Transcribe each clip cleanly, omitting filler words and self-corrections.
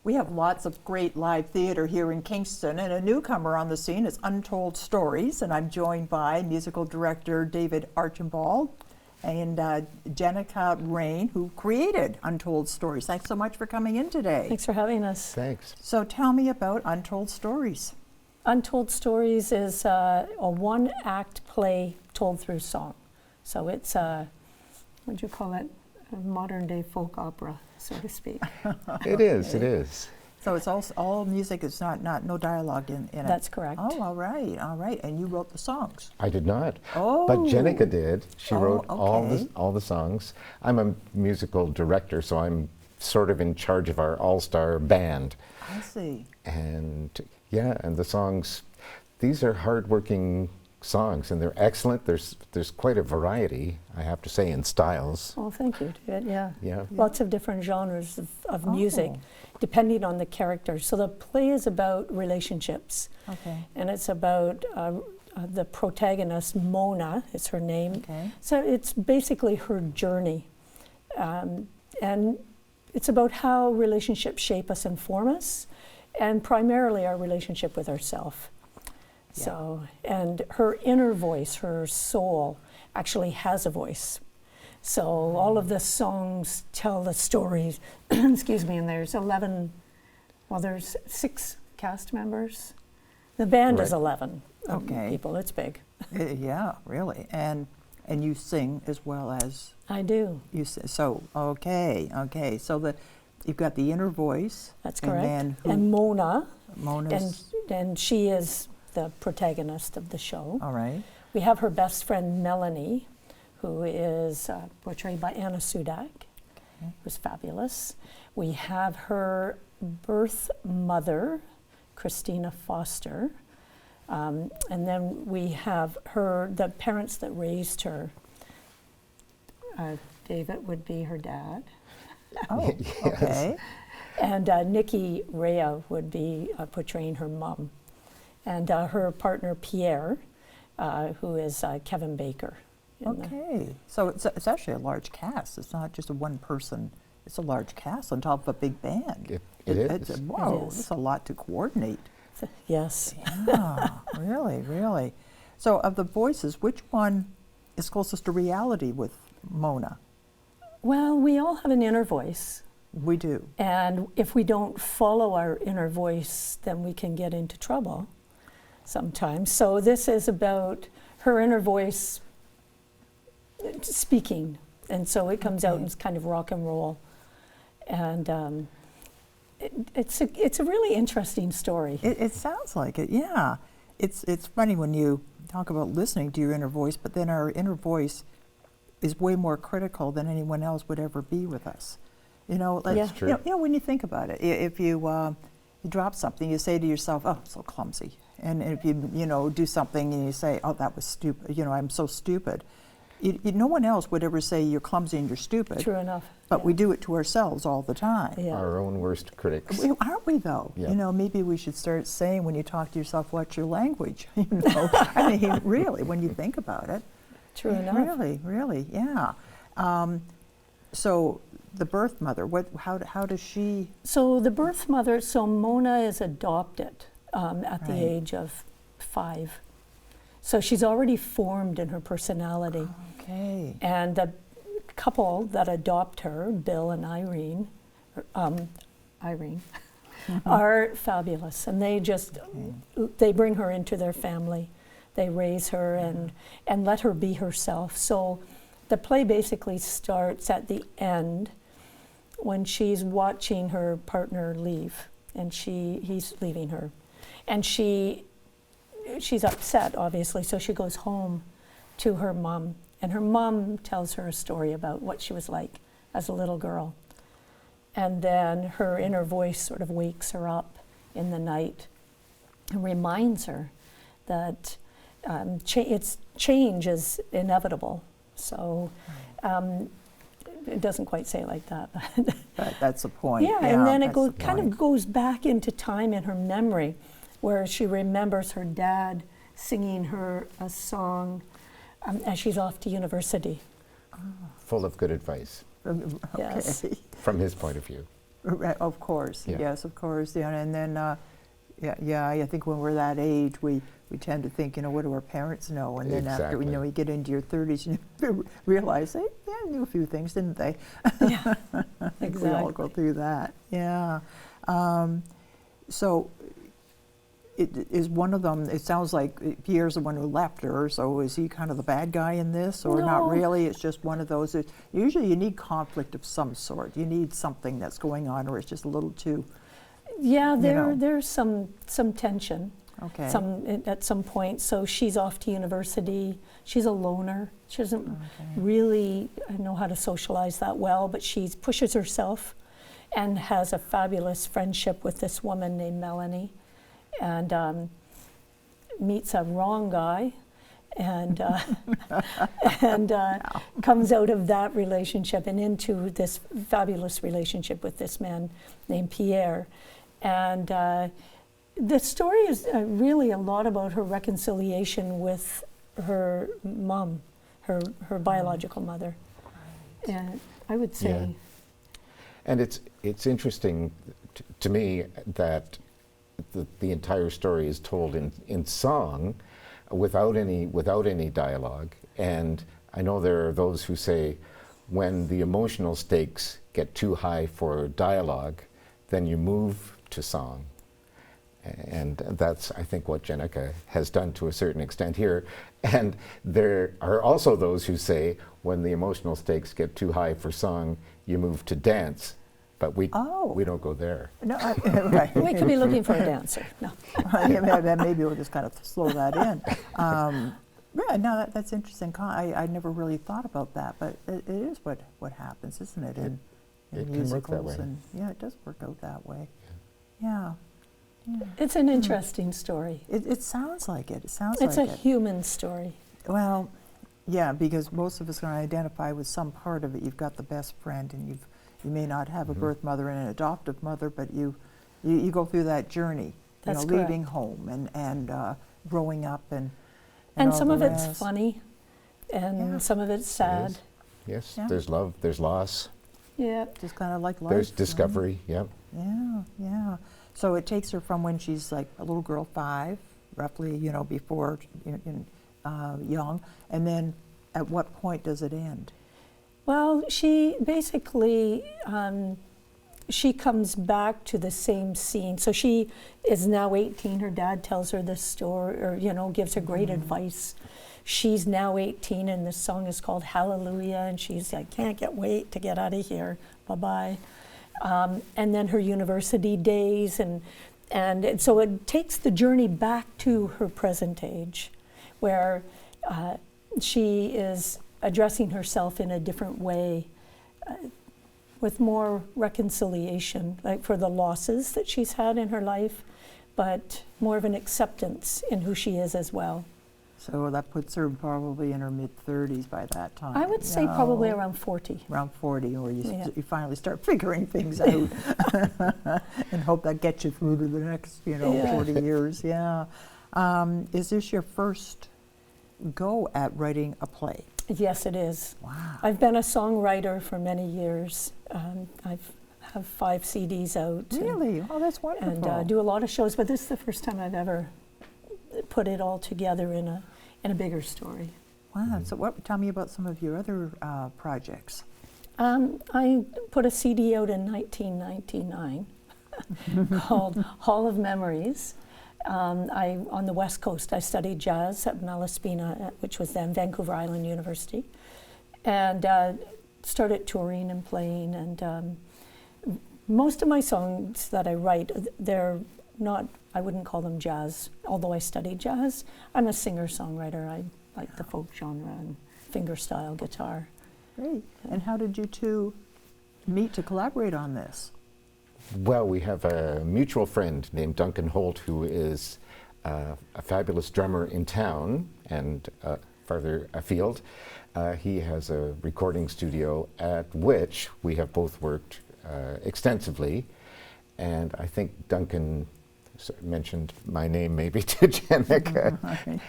We have lots of great live theater here in Kingston, and a newcomer on the scene is Untold Stories, and I'm joined by musical director David Archibald and Jenica Rayne, who created Untold Stories. Thanks so much for coming in today. Thanks for having us. Thanks. So tell me about Untold Stories. Untold Stories is a one-act play told through song. So it's what do you call it? A modern-day folk opera, so to speak. It is. So it's all music. It's not no dialogue in it. That's correct. Oh, all right. And you wrote the songs. I did not. Oh. But Jenica did. She wrote okay. all the songs. I'm a musical director, so I'm sort of in charge of our all-star band. I see. And yeah, and the songs, these are hard-working songs, and they're excellent. There's quite a variety, I have to say, in styles. Oh, thank you, David. Yeah. Yeah. Lots of different genres of music, depending on the character. So the play is about relationships. Okay. And it's about the protagonist, Mona, is her name. Okay. So it's basically her journey. And it's about how relationships shape us and form us, and primarily our relationship with ourselves. Yeah. So, and her inner voice, her soul, actually has a voice. So all of the songs tell the stories, excuse me, and there's 6 cast members. The band is 11 people, it's big. Yeah, really. And you sing as well as... I do. You so, okay. So you've got the inner voice. That's correct. And Mona. Mona's... And she is the protagonist of the show. All right. We have her best friend, Melanie, who is portrayed by Anna Sudak, who's fabulous. We have her birth mother, Christina Foster, and then we have the parents that raised her. David would be her dad. Oh, okay. And Nikki Rea would be portraying her mom. And her partner, Pierre, who is Kevin Baker. Okay. So it's actually a large cast. It's not just a one person. It's a large cast on top of a big band. It is. Whoa, It is. it's a lot to coordinate. Yes. Yeah, really. So of the voices, which one is closest to reality with Mona? Well, we all have an inner voice. We do. And if we don't follow our inner voice, then we can get into trouble sometimes. So this is about her inner voice speaking. And so it comes out and it's kind of rock and roll. And it's a really interesting story. It sounds like it, yeah. It's funny when you talk about listening to your inner voice, but then our inner voice is way more critical than anyone else would ever be with us. You know, like, That's true. You know, when you think about it, if you drop something, you say to yourself, "Oh, I'm so clumsy," and if you do something and you say, "Oh, that was stupid," I'm so stupid. No one else would ever say you're clumsy and you're stupid. True enough. But we do it to ourselves all the time. Yeah. Our own worst critics. Aren't we, though? Yeah. Maybe we should start saying when you talk to yourself, what's your language? I mean, really, when you think about it. True enough. Really, yeah. So the birth mother, how does she? So the birth mother, Mona is adopted at the age of 5. So she's already formed in her personality. Okay. And the couple that adopt her, Bill and Irene, are fabulous. And they bring her into their family. They raise her and let her be herself. So the play basically starts at the end when she's watching her partner leave, and he's leaving her. And she's upset, obviously, so she goes home to her mom. And her mom tells her a story about what she was like as a little girl. And then her inner voice sort of wakes her up in the night and reminds her that change is inevitable. So it doesn't quite say it like that. But that's the point. Yeah, and then it kind of goes back into time in her memory where she remembers her dad singing her a song as she's off to university. Full of good advice. Yes. Okay. From his point of view. Of course, Yeah. yes, of course. Yeah, and then, I think when we're that age, we tend to think, what do our parents know? And then after, Exactly. you get into your 30s, you realize they knew a few things, didn't they? Yeah, I think we all go exactly. through that. Yeah. So it is one of them. It sounds like Pierre's the one who left her. So is he kind of the bad guy in this, or not No. really? It's just one of those. Usually, you need conflict of some sort. You need something that's going on, or it's just a little too. Yeah, know. there's some tension. Okay. At some point. So she's off to university. She's a loner. She doesn't Okay. really know how to socialize that well, but she pushes herself and has a fabulous friendship with this woman named Melanie, and meets a wrong guy, and comes out of that relationship and into this fabulous relationship with this man named Pierre. And the story is really a lot about her reconciliation with her mom, her biological mother. And I would say, Yeah. And it's interesting to me that the entire story is told in song, without any dialogue. And I know there are those who say when the emotional stakes get too high for dialogue, then you move to song. And that's, I think, what Jenica has done to a certain extent here. And there are also those who say when the emotional stakes get too high for song, you move to dance. But we don't go there. No, right. we could be looking for a dancer. No. Maybe we'll just kind of slow that in. Yeah, no, that's interesting. I never really thought about that, but it is what happens, isn't it? In It can musicals, work that way. and yeah, it does work out that way. Yeah. It's an interesting story. It sounds like it. It sounds It's a like it. human story. Well, yeah, because most of us can identify with some part of it. You've got the best friend, and you may not have a birth mother and an adoptive mother, but you go through that journey. That's leaving correct. home and growing up and And all some the of it's rest. funny, and Yeah. some of it's sad. Yes, Yeah. there's love, there's loss, Yeah. Just kind of like life. there's right? discovery, yep. Yeah, yeah. So it takes her from when she's like a little girl, 5, roughly, before young, and then at what point does it end? Well, she basically, she comes back to the same scene. So she is now 18. Her dad tells her this story, or, gives her great advice. She's now 18, and this song is called Hallelujah, and she's like, can't wait to get out of here. Bye-bye. And then her university days, and so it takes the journey back to her present age, where she is addressing herself in a different way, with more reconciliation, like for the losses that she's had in her life, but more of an acceptance in who she is as well. So that puts her probably in her mid-30s by that time. I would say probably around 40. Around 40, where Yeah. you finally start figuring things out, and hope that gets you through to the next, Yeah. 40 years. Yeah. Is this your first go at writing a play? Yes, it is. Wow. I've been a songwriter for many years. I have 5 CDs out. Really? Oh, that's wonderful. And do a lot of shows, but this is the first time I've ever put it all together in a bigger story. Wow. So tell me about some of your other projects. I put a CD out in 1999 called Hall of Memories. On the West Coast, I studied jazz at Malaspina, which was then Vancouver Island University, and started touring and playing. And most of my songs that I write, they're not, I wouldn't call them jazz, although I studied jazz. I'm a singer-songwriter. I like the folk genre and fingerstyle guitar. Great. And how did you two meet to collaborate on this? Well, we have a mutual friend named Duncan Holt, who is a fabulous drummer in town and farther afield. He has a recording studio at which we have both worked extensively. And I think Duncan mentioned my name maybe to Jenica.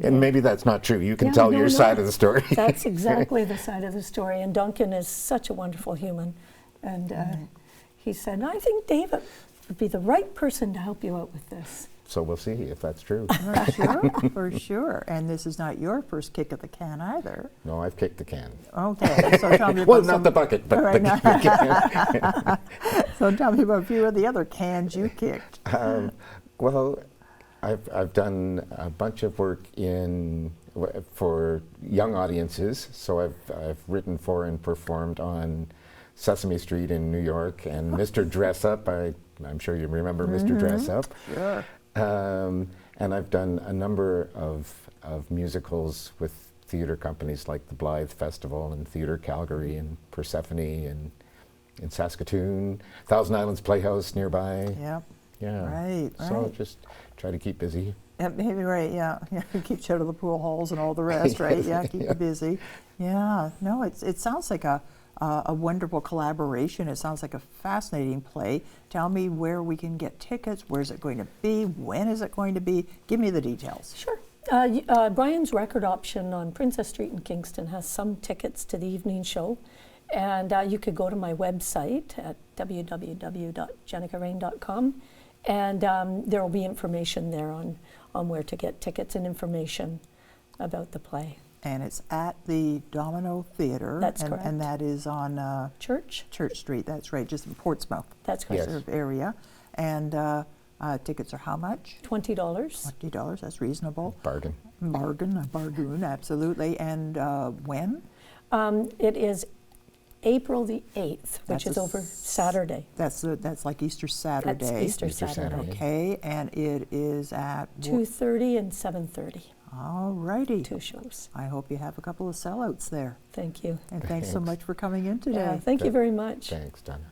And maybe that's not true. You can Yeah, tell no, your no. side of the story. That's exactly the side of the story. And Duncan is such a wonderful human. And he said, I think David would be the right person to help you out with this. So we'll see if that's true. For sure, for sure. And this is not your first kick at the can either. No, I've kicked the can. Okay, so tell me about Well, some, not the bucket, but Right, the can. so tell me about a few of the other cans you kicked. Well, I've done a bunch of work for young audiences. So I've written for and performed on Sesame Street in New York, and Mr. Dress Up. I'm sure you remember Mr. Dress Up. Sure. And I've done a number of musicals with theater companies like the Blythe Festival and Theater Calgary and Persephone and in Saskatoon, Thousand Islands Playhouse nearby. Yep. Yeah. Right, So right. just try to keep busy. Maybe right, yeah. Keep you out of the pool halls and all the rest, right? Yeah, keep you busy. Yeah, no, it sounds like a wonderful collaboration. It sounds like a fascinating play. Tell me where we can get tickets. Where is it going to be? When is it going to be? Give me the details. Sure. Brian's Record Option on Princess Street in Kingston has some tickets to the evening show. And you could go to my website at www.jenicarayne.com, and there will be information there on where to get tickets and information about the play. And it's at the Domino Theatre. That's correct. And that is on Church? Church Street. That's right, just in Portsmouth That's correct. Yes. sort of area. And tickets are how much? $20. $20. That's reasonable. Bargain. Bargain, absolutely. And when? It is April the 8th, That's which is a over Saturday. That's like Easter Saturday. That's Easter Easter Saturday. Saturday. Okay, and it is at 2:30 and 7:30, All righty. 2 shows. I hope you have a couple of sellouts there. Thank you. And thanks so Thanks. much for coming in today. Yeah, thank you very much. Thanks, Donna.